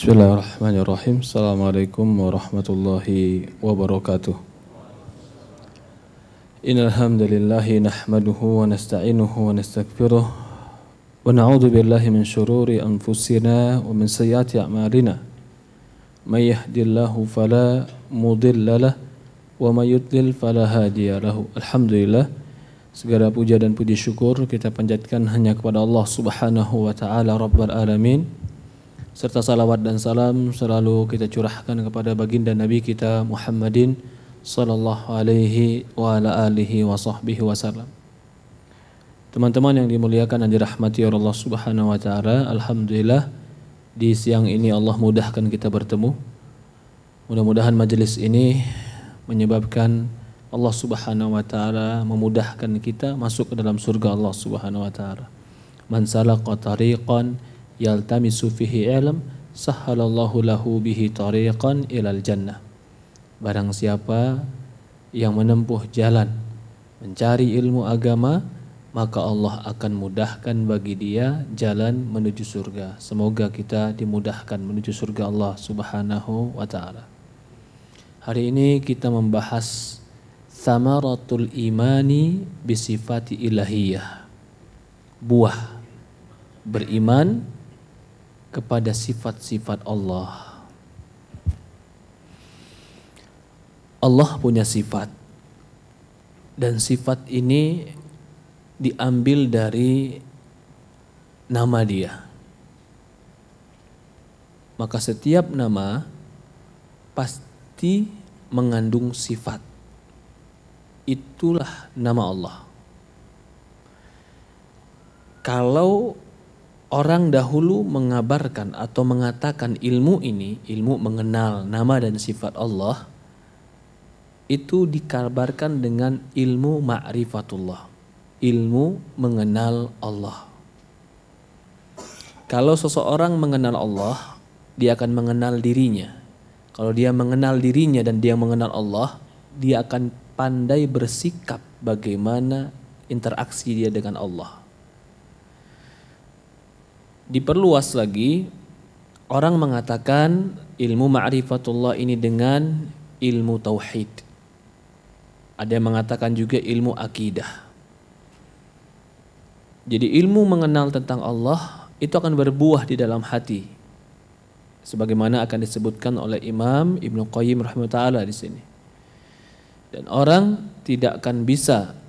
Bismillahirrahmanirrahim. Assalamualaikum warahmatullahi wabarakatuh. Innal hamdalillahi nahmaduhu wa nasta'inuhu wa nastaghfiruh wa na'udzu billahi min shururi anfusina wa min sayyiati a'malina. May yahdihillahu fala mudilla lahu wa may yudlil fala hadiya lahu. Alhamdulillah, segala puja dan puji syukur kita panjatkan hanya kepada Allah Subhanahu wa taala Rabbul alamin. Serta salawat dan salam selalu kita curahkan kepada baginda Nabi kita Muhammadin sallallahu alaihi wa ala alihi wa sahbihi wasallam. Teman-teman yang dimuliakan dan dirahmati oleh Allah Subhanahu wa taala, alhamdulillah di siang ini Allah mudahkan kita bertemu. Mudah-mudahan majelis ini menyebabkan Allah Subhanahu wa taala memudahkan kita masuk ke dalam surga Allah Subhanahu wa taala. Man salaqa tariqan yaltamisu fihi ilm sahhalallahu lahu bihi tariqan ilal jannah. Barang siapa yang menempuh jalan mencari ilmu agama, maka Allah akan mudahkan bagi dia jalan menuju surga. Semoga kita dimudahkan menuju surga Allah Subhanahu wa taala. Hari ini kita membahas thamaratul imani bisifati ilahiyah. Buah beriman kepada sifat-sifat Allah. Allah punya sifat, dan sifat ini diambil dari nama Dia. Maka setiap nama pasti mengandung sifat. Itulah nama Allah. Kalau orang dahulu mengabarkan atau mengatakan ilmu ini, ilmu mengenal nama dan sifat Allah, itu dikabarkan dengan ilmu ma'rifatullah, ilmu mengenal Allah. Kalau seseorang mengenal Allah, dia akan mengenal dirinya. Kalau dia mengenal dirinya dan dia mengenal Allah, dia akan pandai bersikap bagaimana interaksi dia dengan Allah. Diperluas lagi, orang mengatakan ilmu ma'rifatullah ini dengan ilmu tauhid. Ada yang mengatakan juga ilmu akidah. Jadi ilmu mengenal tentang Allah itu akan berbuah di dalam hati, sebagaimana akan disebutkan oleh Imam Ibnu Qayyim rahimahullah di sini. Dan orang tidak akan bisa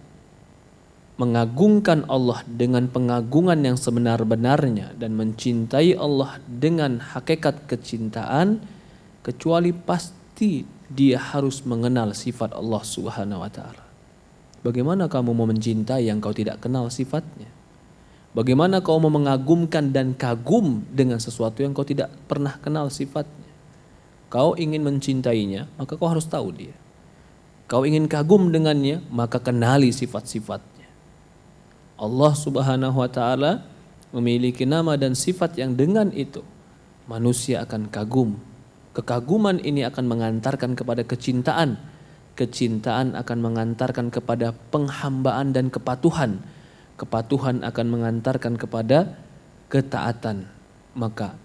mengagungkan Allah dengan pengagungan yang sebenar-benarnya dan mencintai Allah dengan hakikat kecintaan kecuali pasti dia harus mengenal sifat Allah Subhanahu wa taala. Bagaimana kamu mau mencintai yang kau tidak kenal sifatnya? Bagaimana kau mau mengagumkan dan kagum dengan sesuatu yang kau tidak pernah kenal sifatnya? Kau ingin mencintainya, maka kau harus tahu dia. Kau ingin kagum dengannya, maka kenali sifat-sifatnya. Allah Subhanahu wa taala memiliki nama dan sifat yang dengan itu manusia akan kagum. Kekaguman ini akan mengantarkan kepada kecintaan. Kecintaan akan mengantarkan kepada penghambaan dan kepatuhan. Kepatuhan akan mengantarkan kepada ketaatan. Maka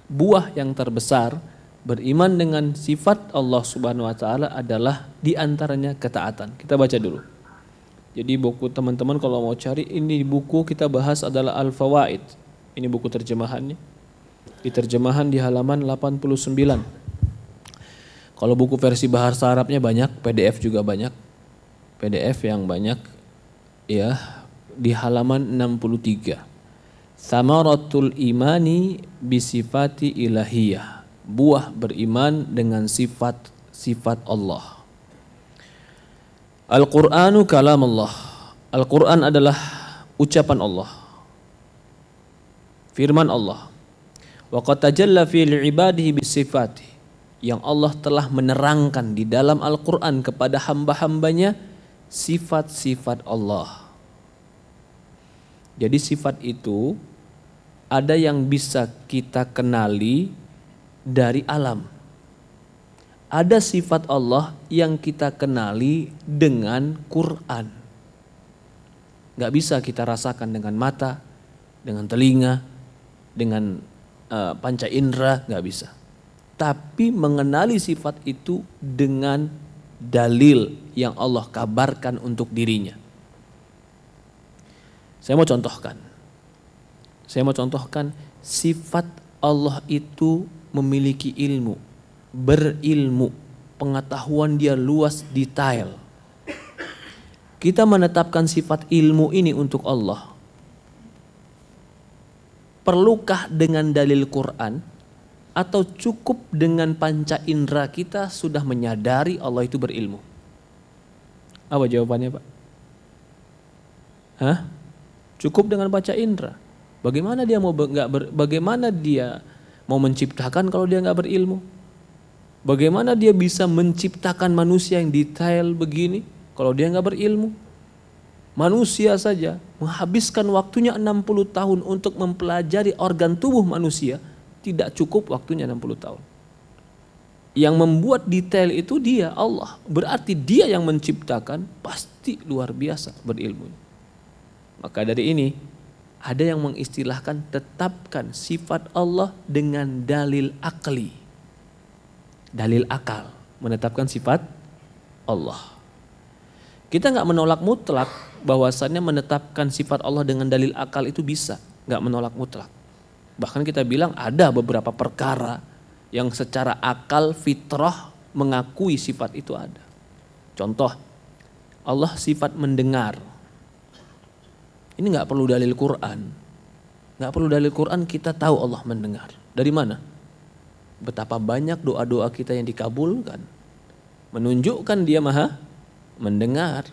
buah yang terbesar beriman dengan sifat Allah Subhanahu wa taala adalah diantaranya ketaatan. Kita baca dulu. Jadi buku teman-teman kalau mau cari, ini buku kita bahas adalah Al-Fawaid. Ini buku terjemahannya. Di terjemahan di halaman 89. Kalau buku versi bahasa Arabnya banyak, PDF juga banyak. PDF yang banyak ya di halaman 63. Thamaratul imani bisifati ilahiyah. Buah beriman dengan sifat-sifat Allah. Al-Qur'anu kalam Allah. Al-Qur'an adalah ucapan Allah, firman Allah. Wa qad tajalla fi li'ibadihi bisifati. Yang Allah telah menerangkan di dalam Al-Qur'an kepada hamba-hambanya sifat-sifat Allah. Jadi sifat itu ada yang bisa kita kenali dari alam. Ada sifat Allah yang kita kenali dengan Quran. Gak bisa kita rasakan dengan mata, dengan telinga, dengan panca indera, nggak bisa. Tapi mengenali sifat itu dengan dalil yang Allah kabarkan untuk dirinya. Saya mau contohkan sifat Allah itu memiliki ilmu, berilmu, pengetahuan dia luas, detail. Kita menetapkan sifat ilmu ini untuk Allah. Perlukah dengan dalil Quran atau cukup dengan panca indera kita sudah menyadari Allah itu berilmu? Apa jawabannya, Pak? Cukup dengan panca indera. Bagaimana dia mau menciptakan kalau dia nggak berilmu? Bagaimana dia bisa menciptakan manusia yang detail begini kalau dia nggak berilmu? Manusia saja menghabiskan waktunya 60 tahun untuk mempelajari organ tubuh manusia, tidak cukup waktunya 60 tahun. Yang membuat detail itu dia, Allah. Berarti dia yang menciptakan pasti luar biasa berilmu. Maka dari ini ada yang mengistilahkan tetapkan sifat Allah dengan dalil akli. Dalil akal menetapkan sifat Allah. Kita nggak menolak mutlak bahwasannya menetapkan sifat Allah dengan dalil akal itu bisa, nggak menolak mutlak. Bahkan kita bilang ada beberapa perkara yang secara akal fitrah mengakui sifat itu ada. Contoh, Allah sifat mendengar. Ini nggak perlu dalil Quran. Nggak perlu dalil Quran kita tahu Allah mendengar. Dari mana? Betapa banyak doa-doa kita yang dikabulkan. Menunjukkan dia maha mendengar.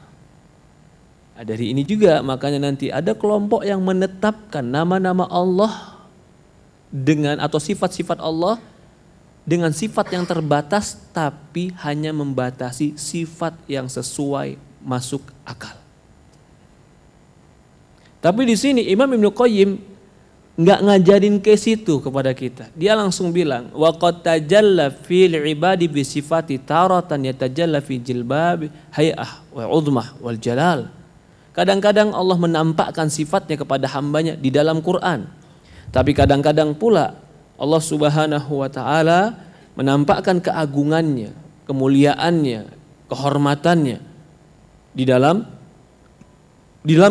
Dari ini juga makanya nanti ada kelompok yang menetapkan nama-nama Allah dengan atau sifat-sifat Allah dengan sifat yang terbatas tapi hanya membatasi sifat yang sesuai masuk akal. Tapi di sini Imam Ibnu Qayyim nggak ngajarin ke situ kepada kita. Dia langsung bilang wa qad tajalla fil ibadi bi sifati taratan yatajalla fi jilbab hay'ah wa udmah wal jalal. Kadang-kadang Allah menampakkan sifatnya kepada hambanya di dalam Quran. Tapi kadang-kadang pula Allah Subhanahu wa taala menampakkan keagungannya, kemuliaannya, kehormatannya di dalam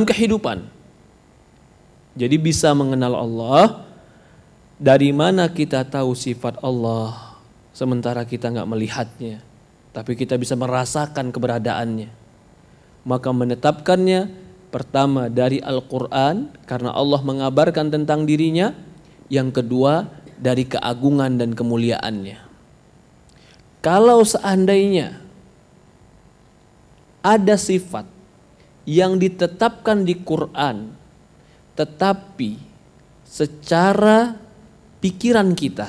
kehidupan. Jadi bisa mengenal Allah. Dari mana kita tahu sifat Allah sementara kita nggak melihatnya, tapi kita bisa merasakan keberadaannya. Maka menetapkannya pertama dari Al-Quran karena Allah mengabarkan tentang dirinya. Yang kedua dari keagungan dan kemuliaannya. Kalau seandainya ada sifat yang ditetapkan di Quran tetapi secara pikiran kita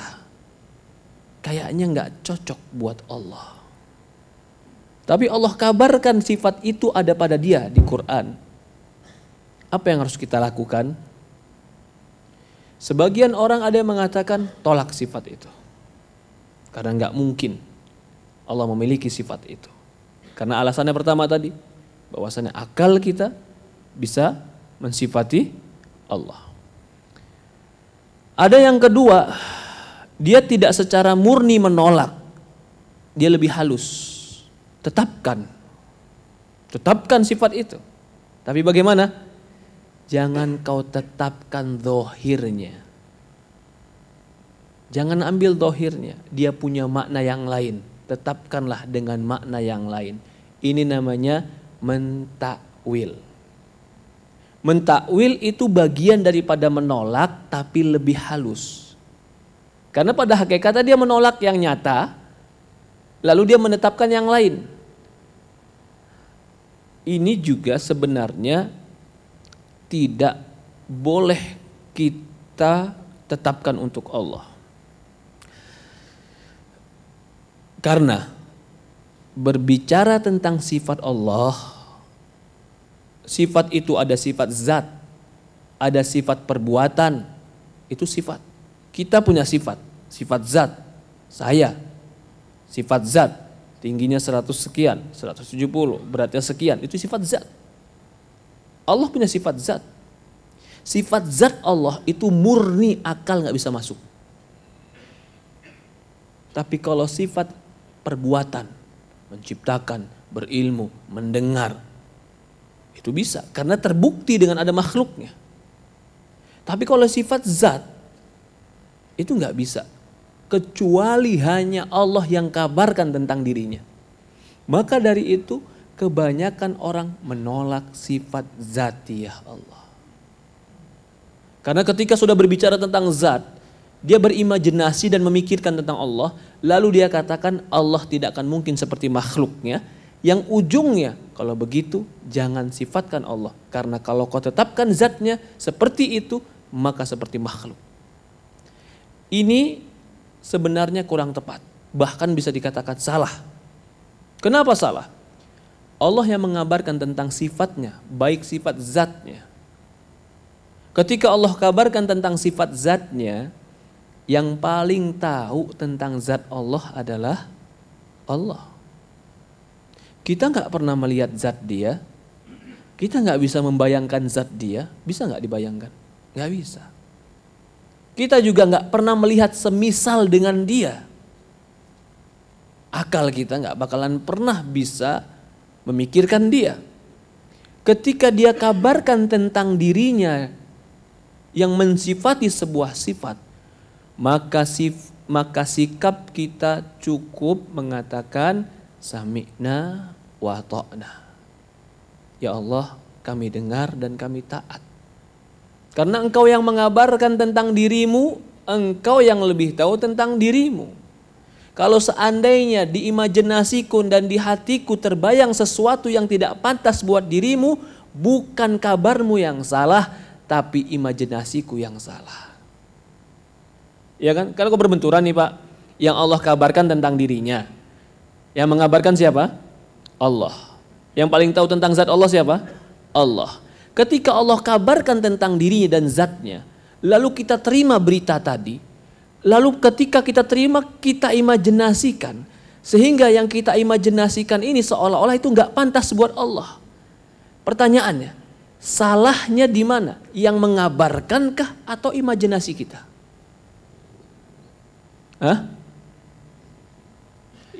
kayaknya nggak cocok buat Allah. Tapi Allah kabarkan sifat itu ada pada dia di Quran. Apa yang harus kita lakukan? Sebagian orang ada yang mengatakan tolak sifat itu. Karena nggak mungkin Allah memiliki sifat itu. Karena alasannya pertama tadi, bahwasannya akal kita bisa mensifati Allah. Ada yang kedua, dia tidak secara murni menolak, dia lebih halus. Tetapkan sifat itu. Tapi bagaimana? Jangan kau tetapkan zahirnya. Jangan ambil zahirnya, dia punya makna yang lain. Tetapkanlah dengan makna yang lain. Ini namanya mentakwil. Mentakwil itu bagian daripada menolak tapi lebih halus. Karena pada hakikatnya dia menolak yang nyata, lalu dia menetapkan yang lain. Ini juga sebenarnya tidak boleh kita tetapkan untuk Allah. Karena berbicara tentang sifat Allah, sifat itu ada sifat zat, ada sifat perbuatan, itu sifat. Kita punya sifat zat, saya, sifat zat, tingginya 100 sekian, 170, beratnya sekian, itu sifat zat. Allah punya sifat zat. Sifat zat Allah itu murni akal gak bisa masuk. Tapi kalau sifat perbuatan, menciptakan, berilmu, mendengar, itu bisa karena terbukti dengan ada makhluknya. Tapi kalau sifat zat, itu nggak bisa. Kecuali hanya Allah yang kabarkan tentang dirinya. Maka dari itu kebanyakan orang menolak sifat zatiyah Allah. Karena ketika sudah berbicara tentang zat, dia berimajinasi dan memikirkan tentang Allah, lalu dia katakan Allah tidak akan mungkin seperti makhluknya, yang ujungnya kalau begitu jangan sifatkan Allah. Karena kalau kau tetapkan zatnya seperti itu, maka seperti makhluk. Ini sebenarnya kurang tepat, bahkan bisa dikatakan salah. Kenapa salah? Allah yang mengabarkan tentang sifatnya, baik sifat zatnya. Ketika Allah kabarkan tentang sifat zatnya, yang paling tahu tentang zat Allah adalah Allah. Kita nggak pernah melihat zat dia, kita nggak bisa membayangkan zat dia, bisa nggak dibayangkan? Nggak bisa. Kita juga nggak pernah melihat semisal dengan dia. Akal kita nggak bakalan pernah bisa memikirkan dia. Ketika dia kabarkan tentang dirinya yang mensifati sebuah sifat, maka sikap kita cukup mengatakan sami'na wa ta'na. Ya Allah, kami dengar dan kami taat. Karena engkau yang mengabarkan tentang dirimu, engkau yang lebih tahu tentang dirimu. Kalau seandainya di imajinasiku dan di hatiku terbayang sesuatu yang tidak pantas buat dirimu, bukan kabarmu yang salah, tapi imajinasiku yang salah. Ya kan? Kalau kau berbenturan nih Pak, yang Allah kabarkan tentang dirinya, yang mengabarkan siapa? Allah. Yang paling tahu tentang zat Allah siapa? Allah. Ketika Allah kabarkan tentang dirinya dan zatnya, lalu kita terima berita tadi, lalu ketika kita terima, kita imajinasikan, sehingga yang kita imajinasikan ini seolah-olah itu nggak pantas buat Allah. Pertanyaannya, salahnya di mana? Yang mengabarkankah atau imajinasi kita?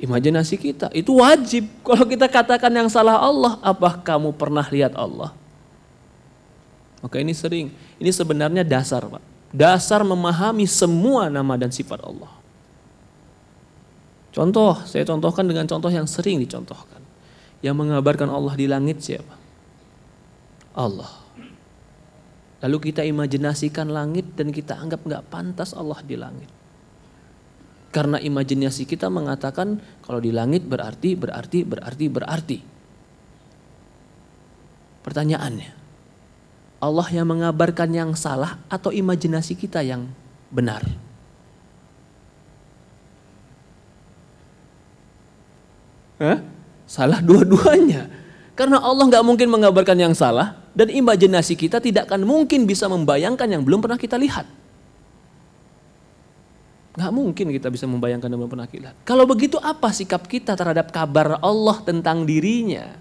Imajinasi kita. Itu wajib. Kalau kita katakan yang salah Allah, apa kamu pernah lihat Allah? Maka ini sering. Ini sebenarnya dasar Pak. Dasar memahami semua nama dan sifat Allah. Contoh, saya contohkan dengan contoh yang sering dicontohkan. Yang mengabarkan Allah di langit siapa? Allah. Lalu kita imajinasikan langit dan kita anggap gak pantas Allah di langit. Karena imajinasi kita mengatakan kalau di langit berarti. Pertanyaannya, Allah yang mengabarkan yang salah atau imajinasi kita yang benar? Salah dua-duanya. Karena Allah gak mungkin mengabarkan yang salah dan imajinasi kita tidak akan mungkin bisa membayangkan yang belum pernah kita lihat. Gak mungkin kita bisa membayangkan dan belum pernah kita lihat. Kalau begitu apa sikap kita terhadap kabar Allah tentang dirinya?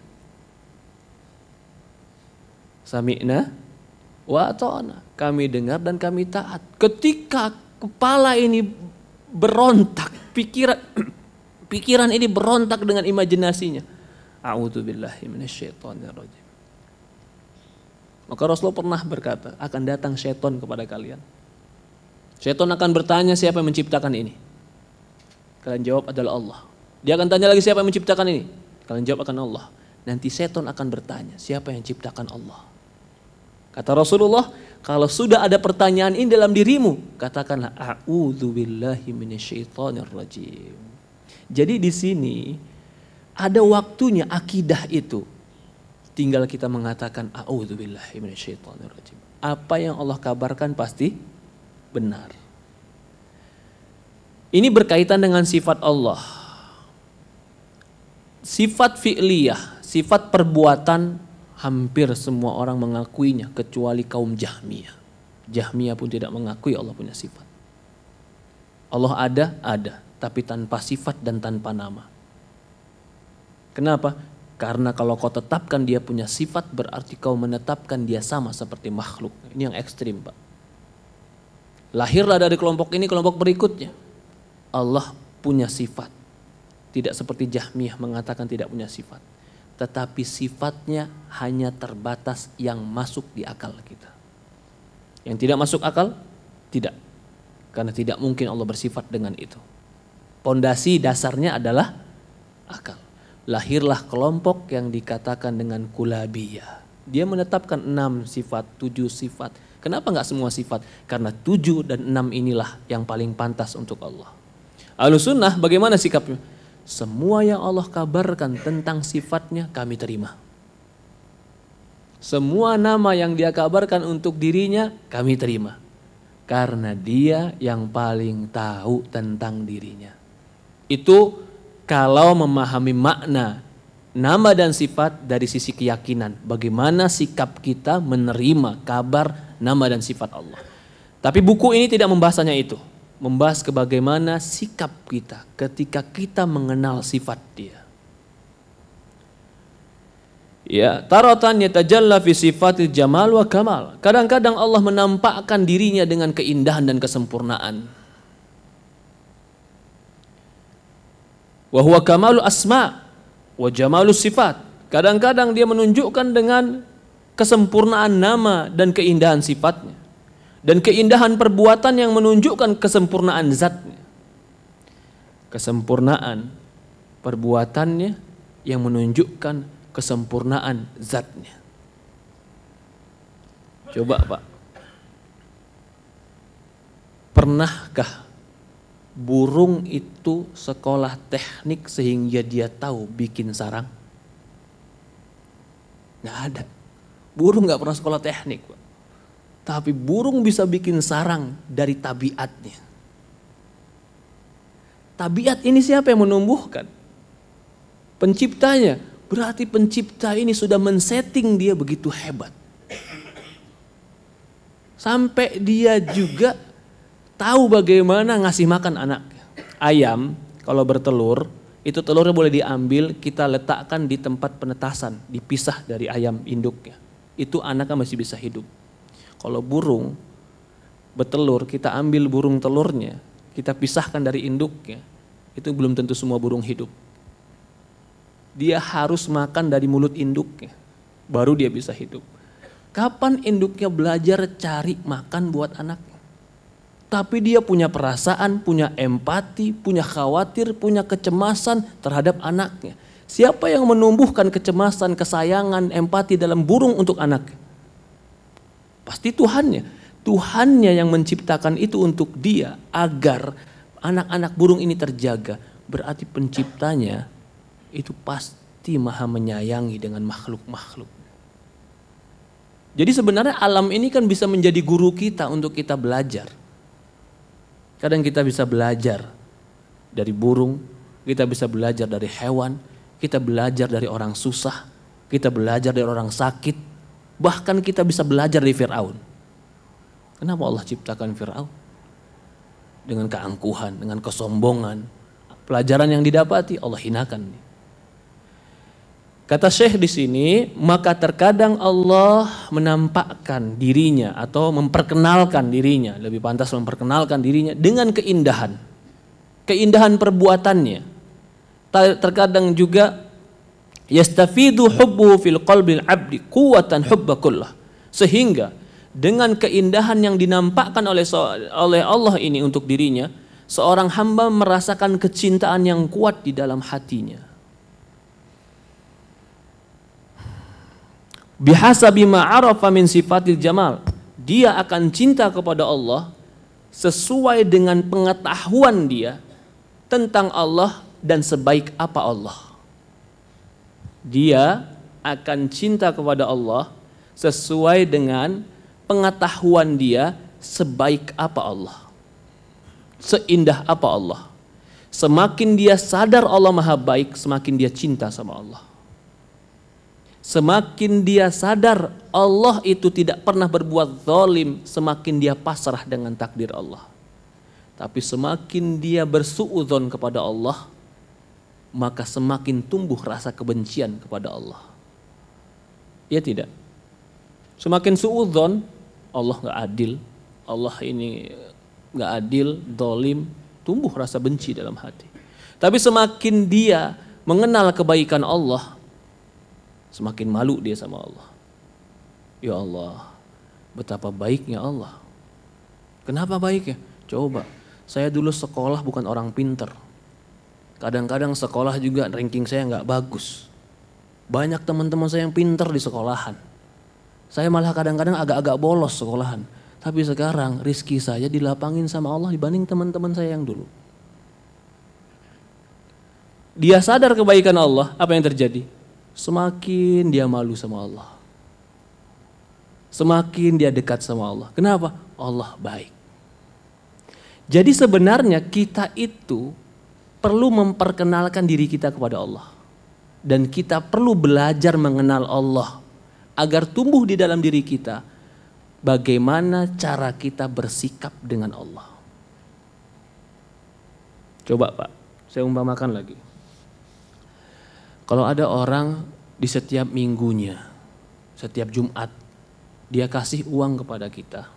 Sami'na wa ta'na. Kami dengar dan kami taat. Ketika kepala ini berontak, pikiran ini berontak dengan imajinasinya. A'udzubillahi minasyaitonirrajim. Maka Rasulullah pernah berkata, akan datang syaitan kepada kalian. Syaitan akan bertanya siapa yang menciptakan ini. Kalian jawab adalah Allah. Dia akan tanya lagi siapa yang menciptakan ini. Kalian jawab akan Allah. Nanti syaitan akan bertanya siapa yang ciptakan Allah. Kata Rasulullah, kalau sudah ada pertanyaan ini dalam dirimu, katakanlah a'udzubillahi minasyaitonirrajim. Jadi di sini ada waktunya akidah itu. Tinggal kita mengatakan a'udzubillahi minasyaitonirrajim. Apa yang Allah kabarkan pasti benar. Ini berkaitan dengan sifat Allah. Sifat fi'liyah, sifat perbuatan hampir semua orang mengakuinya kecuali kaum Jahmiyah. Jahmiyah pun tidak mengakui Allah punya sifat. Allah ada, tapi tanpa sifat dan tanpa nama. Kenapa? Karena kalau kau tetapkan dia punya sifat berarti kau menetapkan dia sama seperti makhluk. Ini yang ekstrim Pak. Lahirlah dari kelompok ini kelompok berikutnya. Allah punya sifat. Tidak seperti Jahmiyah mengatakan tidak punya sifat. Tetapi sifatnya hanya terbatas yang masuk di akal kita. Yang tidak masuk akal, tidak. Karena tidak mungkin Allah bersifat dengan itu. Pondasi dasarnya adalah akal. Lahirlah kelompok yang dikatakan dengan kulabiyah. Dia menetapkan 6 sifat, 7 sifat. Kenapa enggak semua sifat? Karena 7 dan 6 inilah yang paling pantas untuk Allah. Ahlussunnah bagaimana sikapnya? Semua yang Allah kabarkan tentang sifatnya kami terima. Semua nama yang dia kabarkan untuk dirinya kami terima. Karena dia yang paling tahu tentang dirinya. Itu kalau memahami makna nama dan sifat dari sisi keyakinan. Bagaimana sikap kita menerima kabar nama dan sifat Allah. Tapi buku ini tidak membahasnya itu. Membahas bagaimana sikap kita ketika kita mengenal sifat dia. Ya, taratan yatajalla fi sifatil jamal wa kamal. Kadang-kadang Allah menampakkan dirinya dengan keindahan dan kesempurnaan. Wa huwa kamalu asma wa jamalu sifat. Kadang-kadang dia menunjukkan dengan kesempurnaan nama dan keindahan sifatnya. Dan keindahan perbuatan yang menunjukkan kesempurnaan zatnya. Kesempurnaan perbuatannya yang menunjukkan kesempurnaan zatnya. Coba Pak, pernahkah burung itu sekolah teknik sehingga dia tahu bikin sarang? Nggak ada. Burung nggak pernah sekolah teknik, Pak. Tapi burung bisa bikin sarang dari tabiatnya. Tabiat ini siapa yang menumbuhkan? Penciptanya. Berarti pencipta ini sudah men-setting dia begitu hebat. Sampai dia juga tahu bagaimana ngasih makan anaknya. Ayam kalau bertelur, itu telurnya boleh diambil, kita letakkan di tempat penetasan, dipisah dari ayam induknya. Itu anaknya masih bisa hidup. Kalau burung bertelur, kita ambil burung telurnya, kita pisahkan dari induknya, itu belum tentu semua burung hidup. Dia harus makan dari mulut induknya, baru dia bisa hidup. Kapan induknya belajar cari makan buat anaknya? Tapi dia punya perasaan, punya empati, punya khawatir, punya kecemasan terhadap anaknya. Siapa yang menumbuhkan kecemasan, kesayangan, empati dalam burung untuk anaknya? Pasti Tuhannya. Tuhannya yang menciptakan itu untuk dia agar anak-anak burung ini terjaga. Berarti penciptanya itu pasti maha menyayangi dengan makhluk-makhluk. Jadi sebenarnya alam ini kan bisa menjadi guru kita untuk kita belajar. Kadang kita bisa belajar dari burung, kita bisa belajar dari hewan, kita belajar dari orang susah, kita belajar dari orang sakit. Bahkan kita bisa belajar dari Fir'aun. Kenapa Allah ciptakan Fir'aun? Dengan keangkuhan, dengan kesombongan. Pelajaran yang didapati Allah hinakan. Kata Syekh di sini, maka terkadang Allah menampakkan dirinya atau memperkenalkan dirinya, lebih pantas memperkenalkan dirinya dengan keindahan. Keindahan perbuatannya. Terkadang juga yastafidu hubbuhu fil qalbil abdi quwwatan hubba kullah. Sehingga dengan keindahan yang dinampakkan oleh Allah ini untuk dirinya, seorang hamba merasakan kecintaan yang kuat di dalam hatinya. Bihasabi ma'arafa min sifatil jamal. Dia akan cinta kepada Allah sesuai dengan pengetahuan dia tentang Allah dan sebaik apa Allah. Dia akan cinta kepada Allah sesuai dengan pengetahuan dia sebaik apa Allah. Seindah apa Allah. Semakin dia sadar Allah maha baik, semakin dia cinta sama Allah. Semakin dia sadar Allah itu tidak pernah berbuat zalim, semakin dia pasrah dengan takdir Allah. Tapi semakin dia bersuudzon kepada Allah, maka semakin tumbuh rasa kebencian kepada Allah. Ya tidak? Semakin suudzon, Allah gak adil, Allah ini gak adil, zalim, tumbuh rasa benci dalam hati. Tapi semakin dia mengenal kebaikan Allah, semakin malu dia sama Allah. Ya Allah, betapa baiknya Allah. Kenapa baiknya? Coba, saya dulu sekolah bukan orang pinter. Kadang-kadang sekolah juga ranking saya nggak bagus. Banyak teman-teman saya yang pinter di sekolahan. Saya malah kadang-kadang agak-agak bolos sekolahan. Tapi sekarang rizki saya dilapangin sama Allah dibanding teman-teman saya yang dulu. Dia sadar kebaikan Allah, apa yang terjadi? Semakin dia malu sama Allah. Semakin dia dekat sama Allah. Kenapa? Allah baik. Jadi sebenarnya kita itu perlu memperkenalkan diri kita kepada Allah. Dan kita perlu belajar mengenal Allah. Agar tumbuh di dalam diri kita bagaimana cara kita bersikap dengan Allah. Coba Pak, saya umpamakan lagi. Kalau ada orang di setiap minggunya, setiap Jumat, dia kasih uang kepada kita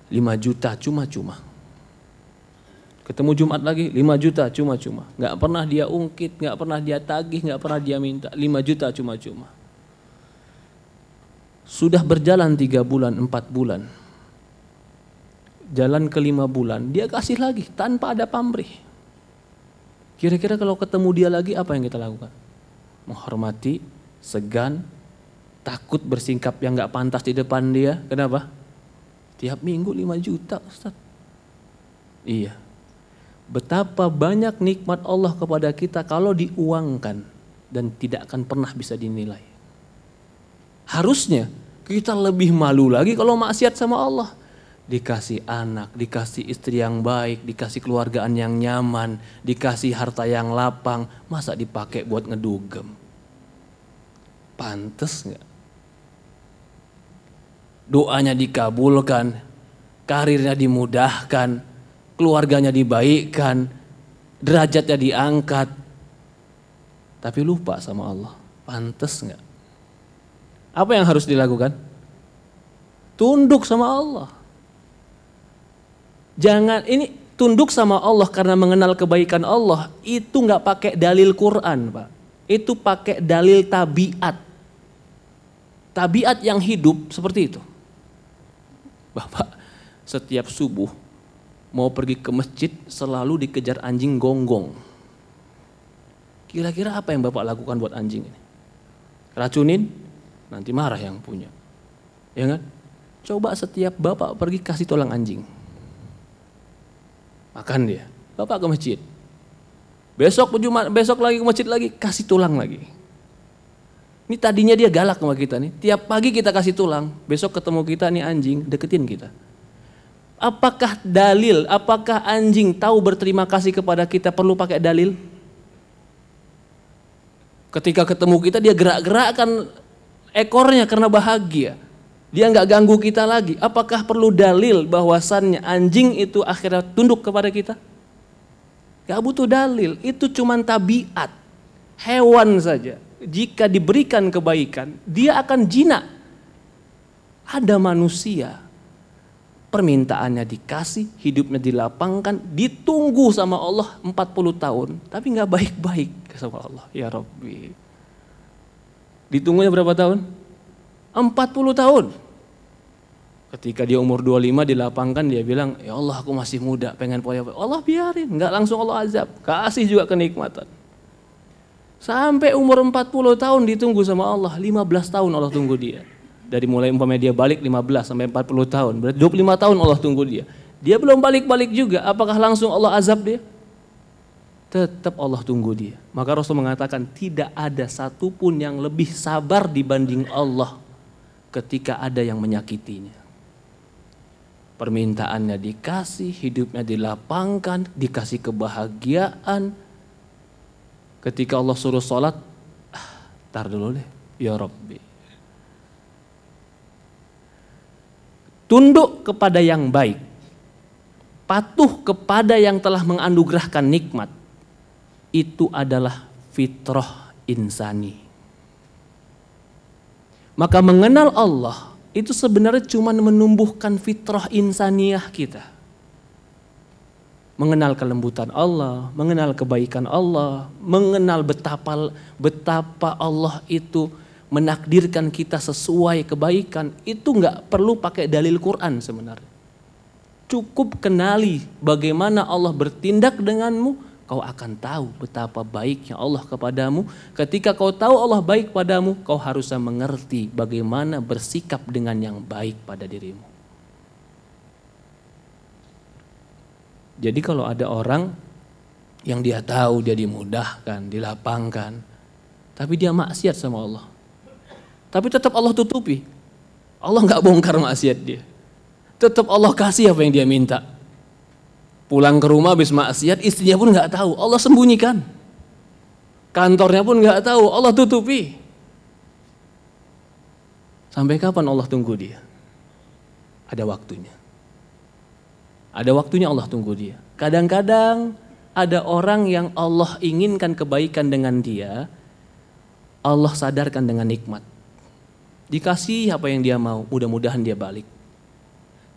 5 juta cuma-cuma. Ketemu Jumat lagi 5 juta cuma-cuma. Gak pernah dia ungkit, gak pernah dia tagih, gak pernah dia minta. 5 juta cuma-cuma. Sudah berjalan 3 bulan, 4 bulan. Jalan ke 5 bulan, dia kasih lagi tanpa ada pamrih. Kira-kira kalau ketemu dia lagi apa yang kita lakukan? Menghormati, segan, takut bersikap yang gak pantas di depan dia. Kenapa? Tiap minggu 5 juta Ustaz. Iya. Betapa banyak nikmat Allah kepada kita kalau diuangkan dan tidak akan pernah bisa dinilai. Harusnya kita lebih malu lagi kalau maksiat sama Allah. Dikasih anak, dikasih istri yang baik, dikasih keluargaan yang nyaman, dikasih harta yang lapang, masa dipakai buat ngedugem? Pantes gak? Doanya dikabulkan, karirnya dimudahkan, keluarganya dibaikkan, derajatnya diangkat, tapi lupa sama Allah. Pantes gak? Apa yang harus dilakukan? Tunduk sama Allah. Jangan, ini tunduk sama Allah karena mengenal kebaikan Allah, itu nggak pakai dalil Quran, Pak. Itu pakai dalil tabiat. Tabiat yang hidup seperti itu. Bapak setiap subuh mau pergi ke masjid selalu dikejar anjing gonggong. Kira-kira apa yang Bapak lakukan buat anjing ini? Racunin? Nanti marah yang punya. Ya kan? Coba setiap Bapak pergi kasih tulang anjing. Makan dia, Bapak ke masjid. Besok lagi ke masjid lagi, kasih tulang lagi. Ini tadinya dia galak sama kita nih. Tiap pagi kita kasih tulang, besok ketemu kita nih anjing, deketin kita. Apakah dalil, apakah anjing tahu berterima kasih kepada kita perlu pakai dalil? Ketika ketemu kita dia gerak-gerakkan ekornya karena bahagia. Dia nggak ganggu kita lagi. Apakah perlu dalil bahwasannya anjing itu akhirnya tunduk kepada kita? Gak butuh dalil. Itu cuma tabiat. Hewan saja. Jika diberikan kebaikan, dia akan jinak. Ada manusia. Permintaannya dikasih, hidupnya dilapangkan, ditunggu sama Allah 40 tahun. Tapi gak baik-baik sama Allah. Ya Rabbi. Ditunggunya berapa tahun? 40 tahun. Ketika dia umur 25 dilapangkan, dia bilang, ya Allah aku masih muda, pengen poya-poya. Allah biarin, nggak langsung Allah azab, kasih juga kenikmatan. Sampai umur 40 tahun ditunggu sama Allah, 15 tahun Allah tunggu dia. Dari mulai umpamanya dia balik 15 sampai 40 tahun, berarti 25 tahun Allah tunggu dia. Dia belum balik-balik juga, apakah langsung Allah azab dia? Tetap Allah tunggu dia. Maka Rasul mengatakan tidak ada satupun yang lebih sabar dibanding Allah ketika ada yang menyakitinya. Permintaannya dikasih, hidupnya dilapangkan, dikasih kebahagiaan. Ketika Allah suruh sholat, tar dulu deh, ya Rabbi. Tunduk kepada yang baik, patuh kepada yang telah menganugerahkan nikmat, itu adalah fitrah insani. Maka mengenal Allah itu sebenarnya cuma menumbuhkan fitrah insaniah kita. mengenal kelembutan Allah, mengenal kebaikan Allah, mengenal betapa Allah itu menakdirkan kita sesuai kebaikan. Itu nggak perlu pakai dalil Quran sebenarnya. Cukup kenali bagaimana Allah bertindak denganmu, kau akan tahu betapa baiknya Allah kepadamu. Ketika kau tahu Allah baik padamu, kau harusnya mengerti bagaimana bersikap dengan yang baik pada dirimu. Jadi kalau ada orang yang dia tahu dia dimudahkan, dilapangkan, tapi dia maksiat sama Allah, tapi tetap Allah tutupi, Allah nggak bongkar maksiat dia. Tetap Allah kasih apa yang dia minta. Pulang ke rumah habis maksiat, istrinya pun nggak tahu, Allah sembunyikan. Kantornya pun nggak tahu, Allah tutupi. Sampai kapan Allah tunggu dia? Ada waktunya. Ada waktunya Allah tunggu dia. Kadang-kadang ada orang yang Allah inginkan kebaikan dengan dia, Allah sadarkan dengan nikmat. Dikasih apa yang dia mau, mudah-mudahan dia balik.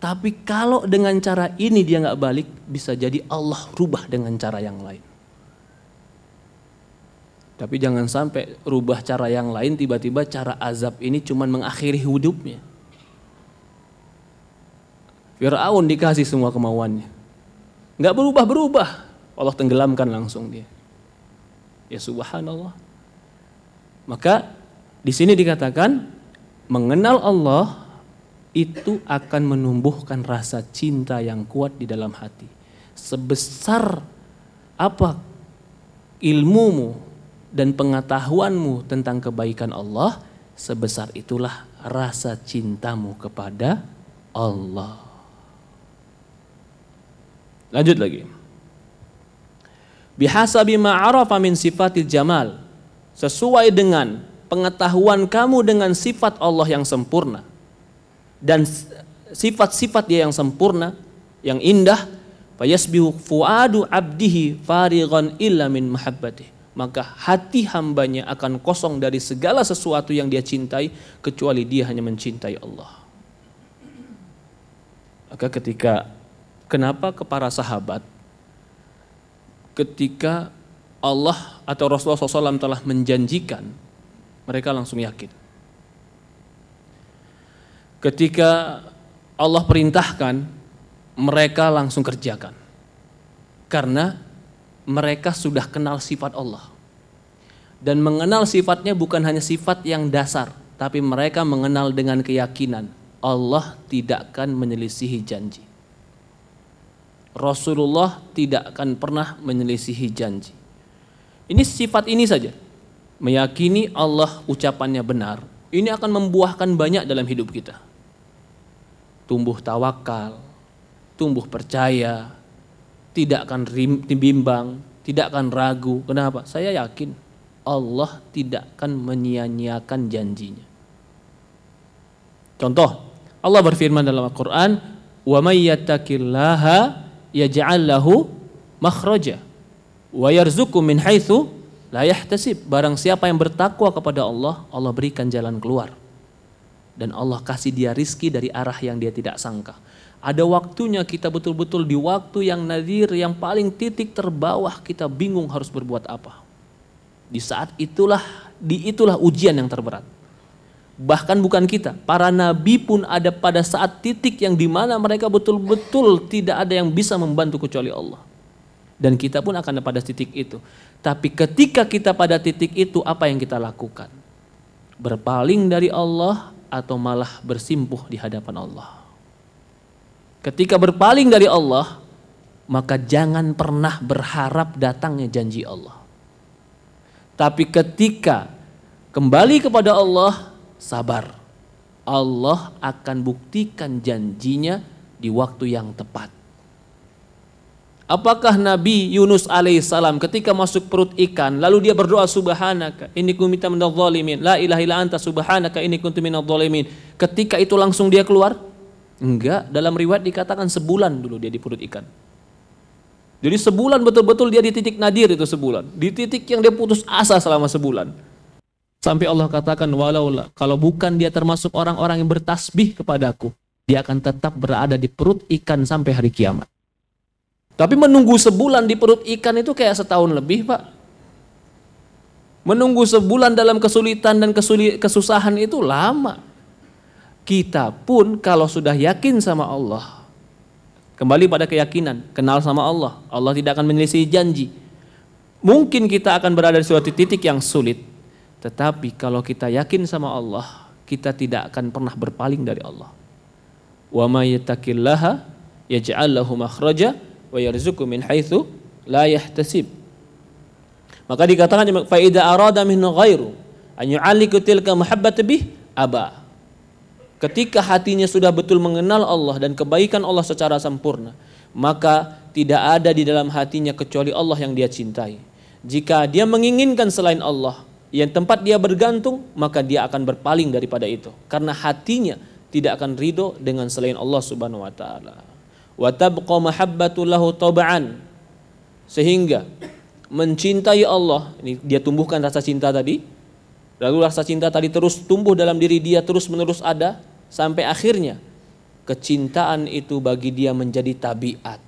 Tapi kalau dengan cara ini dia nggak balik, bisa jadi Allah rubah dengan cara yang lain. Tapi jangan sampai rubah cara yang lain, tiba-tiba cara azab ini cuma mengakhiri hidupnya. Fir'aun dikasih semua kemauannya, nggak berubah-berubah, Allah tenggelamkan langsung dia. Ya subhanallah. Maka di sini dikatakan mengenal Allah itu akan menumbuhkan rasa cinta yang kuat di dalam hati. Sebesar apa ilmumu dan pengetahuanmu tentang kebaikan Allah, sebesar itulah rasa cintamu kepada Allah. Lanjut lagi. Bihasabi ma'arafa min sifatil jamal. Sesuai dengan pengetahuan kamu dengan sifat Allah yang sempurna. Dan sifat-sifat dia yang sempurna, yang indah, fayasbihu fuadu abdihi farighan illa min mahabbatih. Maka hati hambanya akan kosong dari segala sesuatu yang dia cintai, kecuali dia hanya mencintai Allah. Maka kenapa ke para sahabat, ketika Allah atau Rasulullah SAW telah menjanjikan, mereka langsung yakin. Ketika Allah perintahkan, mereka langsung kerjakan. Karena mereka sudah kenal sifat Allah. Dan mengenal sifatnya bukan hanya sifat yang dasar, tapi mereka mengenal dengan keyakinan Allah tidak akan menyelisihi janji. Rasulullah tidak akan pernah menyelisihi janji. Ini sifat ini saja. Meyakini Allah ucapannya benar, ini akan membuahkan banyak dalam hidup kita. Tumbuh tawakal, tumbuh percaya, tidak akan bimbang, tidak akan ragu. Kenapa? Saya yakin Allah tidak akan menyia-nyiakan janjinya. Contoh, Allah berfirman dalam Al-Quran, wa may yattaqillaha yaj'al lahu makhraja wa yarzuqhu min haitsu la yahtasib. Barang siapa yang bertakwa kepada Allah, Allah berikan jalan keluar. Dan Allah kasih dia rizki dari arah yang dia tidak sangka. Ada waktunya kita betul-betul di waktu yang nadir, yang paling titik terbawah, kita bingung harus berbuat apa. Di saat itulah ujian yang terberat. Bahkan bukan kita, para nabi pun ada pada saat titik yang dimana mereka betul-betul tidak ada yang bisa membantu kecuali Allah. Dan kita pun akan pada titik itu. Tapi ketika kita pada titik itu, apa yang kita lakukan? Berpaling dari Allah atau malah bersimpuh di hadapan Allah? Ketika berpaling dari Allah, maka jangan pernah berharap datangnya janji Allah. Tapi ketika kembali kepada Allah, sabar. Allah akan buktikan janjinya di waktu yang tepat. Apakah Nabi Yunus alaihissalam ketika masuk perut ikan, lalu dia berdoa subhanaka inni kuntu minadh dhalimin, la ilaha illa anta subhanaka inni kuntu minadh dhalimin, ketika itu langsung dia keluar? Enggak, dalam riwayat dikatakan sebulan dulu dia di perut ikan. Jadi sebulan betul-betul dia di titik nadir itu sebulan, di titik yang dia putus asa selama sebulan. Sampai Allah katakan, walaula, kalau bukan dia termasuk orang-orang yang bertasbih kepadaku, dia akan tetap berada di perut ikan sampai hari kiamat. Tapi menunggu sebulan di perut ikan itu kayak setahun lebih, Pak. Menunggu sebulan dalam kesulitan dan kesusahan itu lama. Kita pun kalau sudah yakin sama Allah, kembali pada keyakinan, kenal sama Allah, Allah tidak akan menyelisihi janji. Mungkin kita akan berada di suatu titik yang sulit, tetapi kalau kita yakin sama Allah, kita tidak akan pernah berpaling dari Allah. Wa may yattaqillaha yaj'al lahu makhraja wa yarzuqhu min haitsu la yahtasib. Maka dikatakan fa idza arada minhu ghairu an yu'alliqu tilka mahabbat bih aba. Ketika hatinya sudah betul mengenal Allah dan kebaikan Allah secara sempurna, maka tidak ada di dalam hatinya kecuali Allah yang dia cintai. Jika dia menginginkan selain Allah, yang tempat dia bergantung, maka dia akan berpaling daripada itu. Karena hatinya tidak akan ridho dengan selain Allah Subhanahu wa taala. Wa tabqa mahabbatu lahu tab'an. Sehingga mencintai Allah, ini dia tumbuhkan rasa cinta tadi. Lalu rasa cinta tadi terus tumbuh dalam diri dia, terus menerus ada sampai akhirnya kecintaan itu bagi dia menjadi tabiat.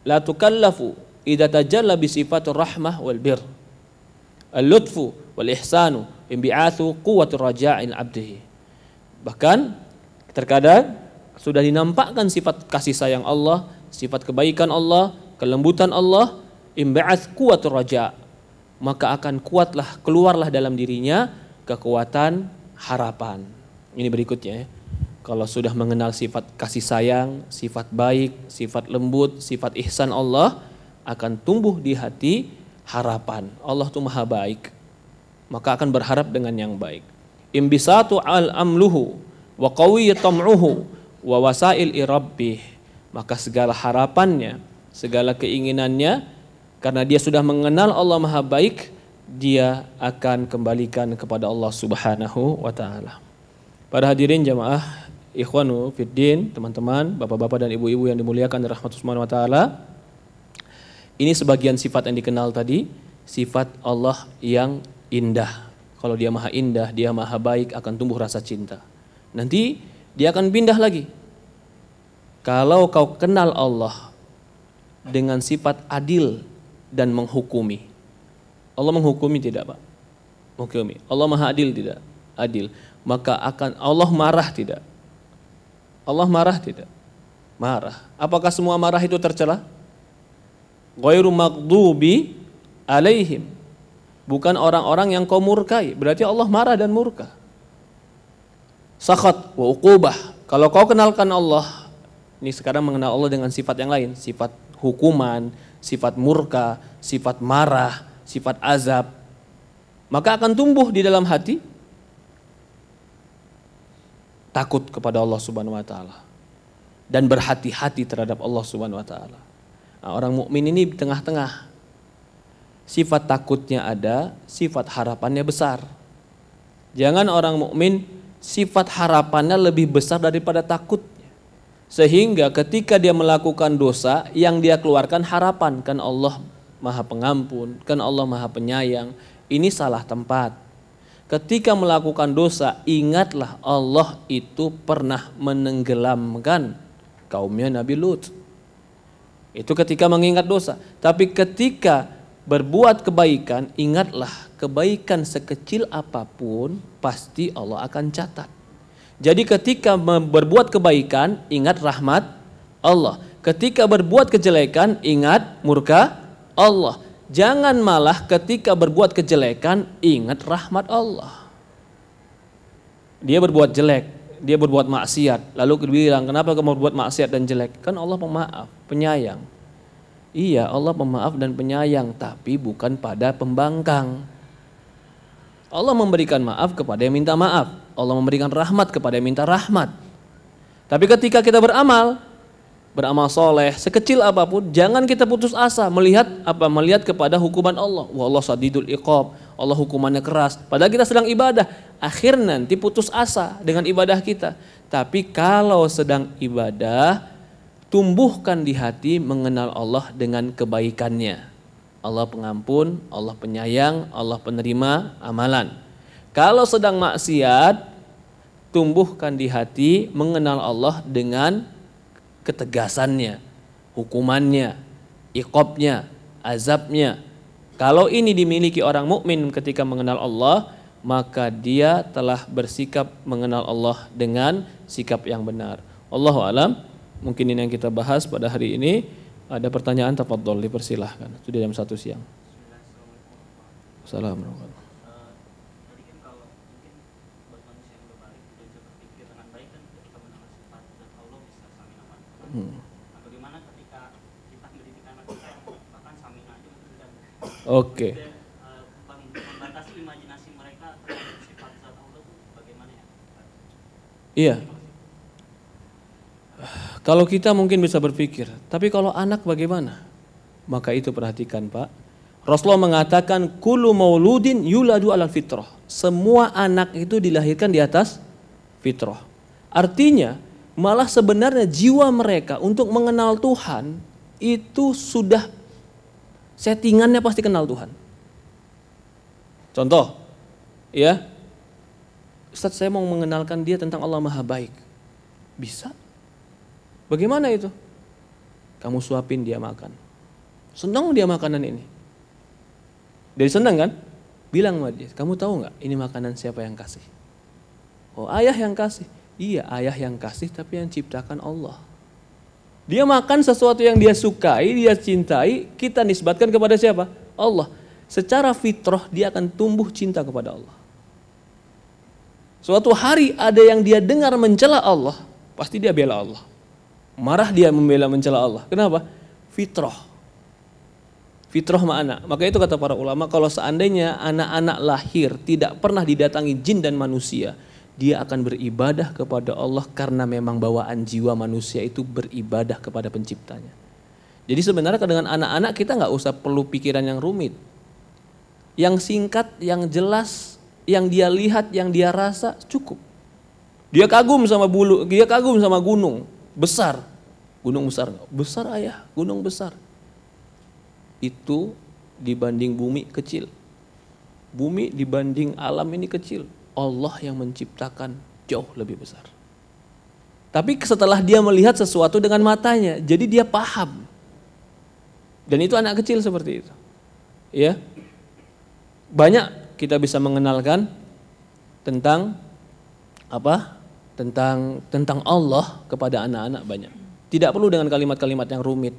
La tukallafu idza tajalla bi sifatur rahmah wal bir. Al-lutfu wal ihsanu imbi'athu quwwatur raja'in 'abdihi. Bahkan terkadang sudah dinampakkan sifat kasih sayang Allah, sifat kebaikan Allah, kelembutan Allah, imba'ats quwwatur raja', maka akan kuatlah, keluarlah dalam dirinya kekuatan harapan. Ini berikutnya ya. Kalau sudah mengenal sifat kasih sayang, sifat baik, sifat lembut, sifat ihsan Allah, akan tumbuh di hati harapan. Allah itu maha baik, maka akan berharap dengan yang baik. Imbisatu al-amluhu wa qawiyyat tam'uhu wa wasail irabbih. Maka segala harapannya, segala keinginannya, karena dia sudah mengenal Allah maha baik, dia akan kembalikan kepada Allah Subhanahu wa taala. Para hadirin jamaah ikhwanu fiddin, teman-teman, bapak-bapak dan ibu-ibu yang dimuliakan oleh rahmat Subhanahu wa taala. Ini sebagian sifat yang dikenal tadi, sifat Allah yang indah. Kalau dia maha indah, dia maha baik, akan tumbuh rasa cinta. Nanti dia akan pindah lagi. Kalau kau kenal Allah dengan sifat adil dan menghukumi. Allah menghukumi tidak, Pak? Menghukumi. Allah maha adil tidak? Adil. Maka akan Allah marah tidak? Allah marah tidak? Marah. Apakah semua marah itu tercela? Ghairu maghdubi alaihim. Bukan orang-orang yang kau murkai. Berarti Allah marah dan murka. Sakhat wa uqubah. Kalau kau kenalkan Allah, ini sekarang mengenal Allah dengan sifat yang lain, sifat hukuman, sifat murka, sifat marah, sifat azab, maka akan tumbuh di dalam hati takut kepada Allah Subhanahu wa taala dan berhati-hati terhadap Allah Subhanahu wa taala. Nah, orang mukmin ini di tengah-tengah. Sifat takutnya ada, sifat harapannya besar. Jangan orang mukmin sifat harapannya lebih besar daripada takutnya. Sehingga ketika dia melakukan dosa, yang dia keluarkan harapan, kan Allah maha pengampun, kan Allah maha penyayang. Ini salah tempat. Ketika melakukan dosa, ingatlah Allah itu pernah menenggelamkan kaumnya Nabi Lut. Itu ketika mengingat dosa. Tapi ketika berbuat kebaikan, ingatlah kebaikan sekecil apapun pasti Allah akan catat. Jadi ketika berbuat kebaikan, ingat rahmat Allah. Ketika berbuat kejelekan, ingat murka Allah. Jangan malah ketika berbuat kejelekan, ingat rahmat Allah. Dia berbuat jelek, dia berbuat maksiat, lalu bilang, kenapa kamu berbuat maksiat dan jelek? Kan Allah pemaaf, penyayang. Iya, Allah pemaaf dan penyayang, tapi bukan pada pembangkang. Allah memberikan maaf kepada yang minta maaf. Allah memberikan rahmat kepada yang minta rahmat. Tapi ketika kita beramal soleh, sekecil apapun, jangan kita putus asa melihat kepada hukuman Allah. Wah, Allah sadidul iqab, Allah hukumannya keras. Padahal kita sedang ibadah, akhir nanti putus asa dengan ibadah kita. Tapi kalau sedang ibadah, tumbuhkan di hati mengenal Allah dengan kebaikannya. Allah pengampun, Allah penyayang, Allah penerima amalan. Kalau sedang maksiat, tumbuhkan di hati mengenal Allah dengan ketegasannya, hukumannya, iqabnya, azabnya. Kalau ini dimiliki orang mukmin ketika mengenal Allah, maka dia telah bersikap mengenal Allah dengan sikap yang benar. Allahu alam, mungkin ini yang kita bahas pada hari ini. Ada pertanyaan, tafadhol, dipersilahkan. Sudah jam 1 siang. Assalamualaikum. Tadi kan kalau mungkin buat manusia yang berbalik tidak bisa berpikir dengan baik kan ketika mengenal sifat zat Allah bisa samina ma'rifah. Nah, bagaimana ketika kita mendidik anak kita yang bahkan samina aja itu sudah Oke. membatasi imajinasi mereka terhadap sifat zat Allah itu bagaimana ya? Iya. Kalau kita mungkin bisa berpikir, tapi kalau anak bagaimana? Maka itu perhatikan, Pak. Rasulullah mengatakan kullu mauludin yuladu alal fitrah. Semua anak itu dilahirkan di atas fitrah. Artinya, malah sebenarnya jiwa mereka untuk mengenal Tuhan itu sudah settingannya pasti kenal Tuhan. Contoh, ya. Ustaz, saya mau mengenalkan dia tentang Allah Maha Baik. Bisa? Bagaimana itu? Kamu suapin dia makan. Senang dia makanan ini. Dari senang kan? Bilang sama dia, kamu tahu nggak ini makanan siapa yang kasih? Oh, ayah yang kasih. Iya, ayah yang kasih, tapi yang ciptakan Allah. Dia makan sesuatu yang dia sukai, dia cintai, kita nisbatkan kepada siapa? Allah. Secara fitrah dia akan tumbuh cinta kepada Allah. Suatu hari ada yang dia dengar mencela Allah, pasti dia bela Allah. Marah dia membela mencela Allah. Kenapa? Fitrah. Fitrah mana? Maka itu kata para ulama, kalau seandainya anak-anak lahir tidak pernah didatangi jin dan manusia, dia akan beribadah kepada Allah karena memang bawaan jiwa manusia itu beribadah kepada penciptanya. Jadi sebenarnya dengan anak-anak kita nggak usah perlu pikiran yang rumit. Yang singkat, yang jelas, yang dia lihat, yang dia rasa cukup. Dia kagum sama bulu, dia kagum sama gunung besar. Gunung besar nggak? Besar ayah, gunung besar. Itu dibanding bumi kecil. Bumi dibanding alam ini kecil. Allah yang menciptakan jauh lebih besar. Tapi setelah dia melihat sesuatu dengan matanya, jadi dia paham. Dan itu anak kecil seperti itu. Ya. Banyak kita bisa mengenalkan tentang apa? Tentang Allah kepada anak-anak banyak. Tidak perlu dengan kalimat-kalimat yang rumit,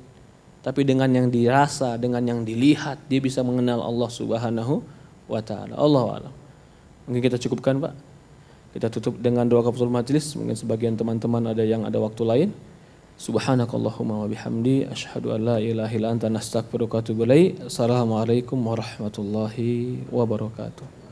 tapi dengan yang dirasa, dengan yang dilihat, dia bisa mengenal Allah Subhanahu wa taala. Allahu a'lam. Mungkin kita cukupkan, Pak. Kita tutup dengan doa kafaratul majlis. Mungkin sebagian teman-teman ada yang ada waktu lain. Subhanakallahumma wa bihamdi asyhadu an la ilaha illa anta nastaghfiruka wa atubu ilaik. Assalamualaikum warahmatullahi wabarakatuh.